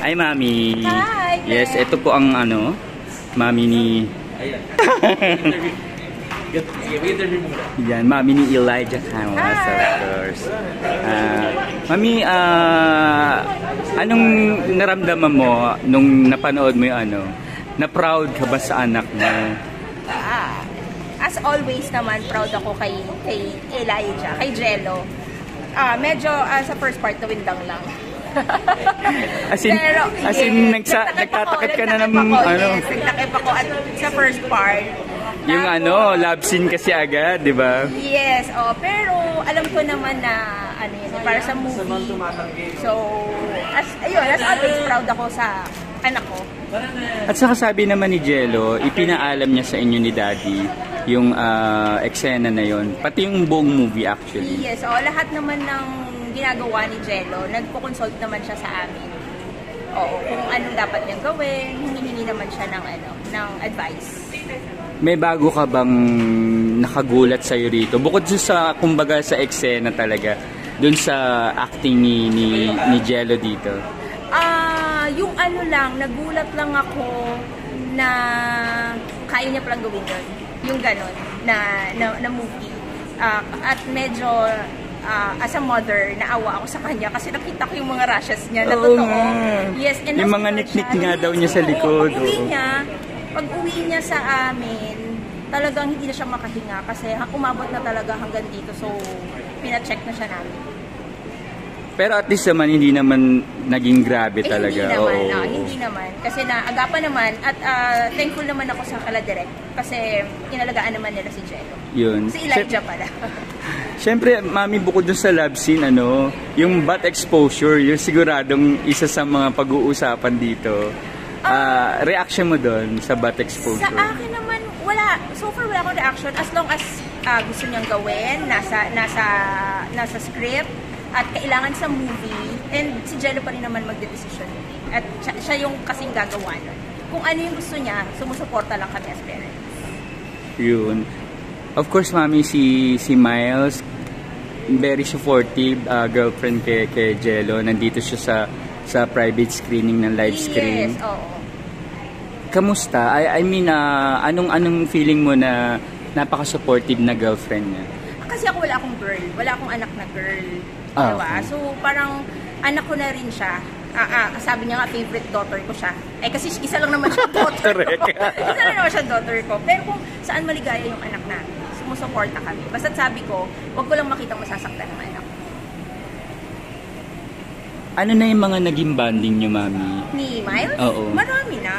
Hi, Mami. Hi. Yes, ito po ang Mami ni... Yan, Mami ni Elijah Canlas, of course. Mami, anong naramdaman mo nung napanood mo yung na-proud ka ba sa anak mo? As always naman, proud ako kay Elijah, kay Jello. Medyo sa first part na windang lang. As in nagtatakot ka na ng Yes, nagtakip ako at sa first part. Yung love scene kasi agad, di ba? Yes, pero alam ko naman na para sa movie. So, as always, proud ako sa anak ko. At saka sabi naman ni Jello, ipinaalam niya sa inyo ni Daddy yung eksena na yon, pati yung buong movie actually. Yes, lahat naman ng ginagawa ni Jello, nagpo-consult naman siya sa amin. Kung anong dapat niyang gawin, hinihingi naman siya ng advice. May bago ka bang nakagulat sa'yo rito? Bukod sa, kumbaga, sa eksena talaga, dun sa acting ni Jello dito. Yung nagulat lang ako na kaya niya palang gawin yun. Yung ganon, na movie. At medyo, as a mother, naawa ako sa kanya kasi nakita ko yung mga rashes niya na totoo. Yes, and yung mga niknik nga daw niya sa likod. Pag uwi niya sa amin, talagang hindi na siya makahinga kasi umabot na talaga hanggang dito. So, pina-check na siya namin. Pero at least naman, hindi naman naging grabe talaga. Hindi naman. Kasi naagapan naman at thankful naman ako sa kala-direct kasi inalagaan naman nila si Jello. Yun. Si Elijah pala. Siyempre, Mami, bukod dun sa love scene, yung butt exposure, yung siguradong isa sa mga pag-uusapan dito. Reaction mo doon sa butt exposure? Sa akin naman, wala. So far, wala akong reaction. As long as gusto niyang gawin, nasa script, at kailangan sa movie, and si Jello pa rin naman magde-decision. At siya yung kasing gagawa nun. Kung ano yung gusto niya, sumusuporta lang kami as parents. Yun. Of course, Mami, si Miles, very supportive girlfriend kay Jello. Nandito siya sa private screening ng live screen. Yes, oo. Kamusta? I mean, anong feeling mo na napaka-supportive na girlfriend niya? Kasi ako wala akong girl. Wala akong anak na girl. Diba? Okay. So, parang anak ko na rin siya. Sabi niya nga, favorite daughter ko siya. Kasi isa lang naman siya daughter ko. Isa lang naman siya daughter ko. Pero kung saan maligaya yung anak namin, sumusuporta kami. Basta't sabi ko, wag ko lang makitang masasaktan ng anak ko. Ano na yung mga naging bonding niyo, Mami? Ni Miles? Oo. Marami na.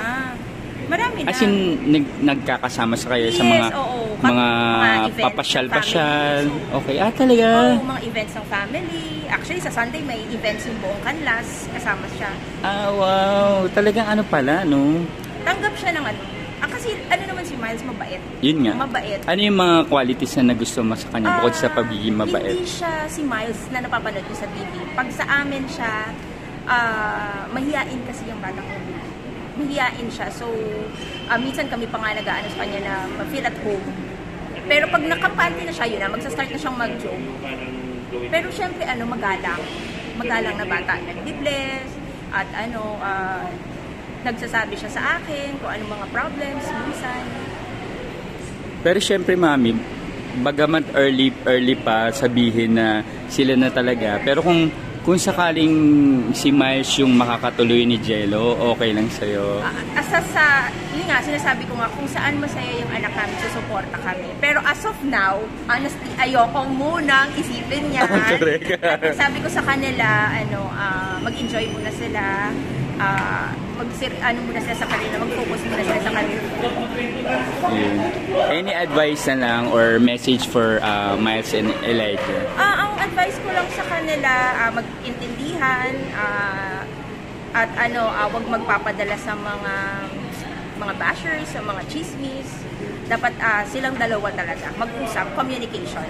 As in, nagkakasama sa kayo sa mga papasyal-pasyal. Okay, talaga? Oo, mga events ng family. Actually, sa Sunday may events yung buong Canlas. Kasama siya. Wow. Talagang pala, no? Tanggap siya ng kasi naman si Miles, mabait. Yun nga. Mabait. Ano yung mga qualities na nagusto mo sa kanya bukod sa pagiging mabait? Hindi siya si Miles na napapanood ko sa TV. Pag sa amin siya, mahiyain kasi yung batang ulo. Mahiyain siya. So, minsan kami pa nga nag-aano sa kanya na ma-feel at home. Pero pag nakampante na siya, yun magsa-start na siyang mag-joke. Pero syempre, magalang. Magalang na bata. Nag-bless. At nagsasabi siya sa akin kung anong mga problems, minsan. Pero syempre, Mami, bagamat early pa sabihin na sila na talaga. Pero kung sakaling si Miles yung makakatuloy ni Jello, okay lang sa'yo? Yun nga, sinasabi ko nga, kung saan masaya yung anak namin, susuporta kami. Pero as of now, honestly, ayoko munang isipin yan. At sabi ko sa kanila, mag-enjoy muna sila, muna sila sa kanila, mag-focus muna sila sa kanila. Yeah. Any advice na lang or message for Miles and Elijah? Ang advice ko lang sa kanila, mag-intindihan, at wag magpapadala sa mga bashers, sa mga chismis. Dapat silang dalawa talaga, mag-usap, communication.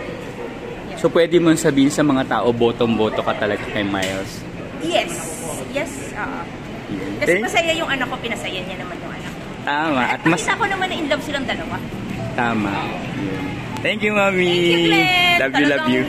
Yeah. So pwede mo sabihin sa mga tao, botong-boto ka talaga kay Miles? Yes. Kasi masaya yung anak ko, pinasaya niya naman yung anak ko. Tama. At makita ko naman na in love silang dalawa. Tama. Thank you, Mami. Thank you, Glenn. Love you. Love you.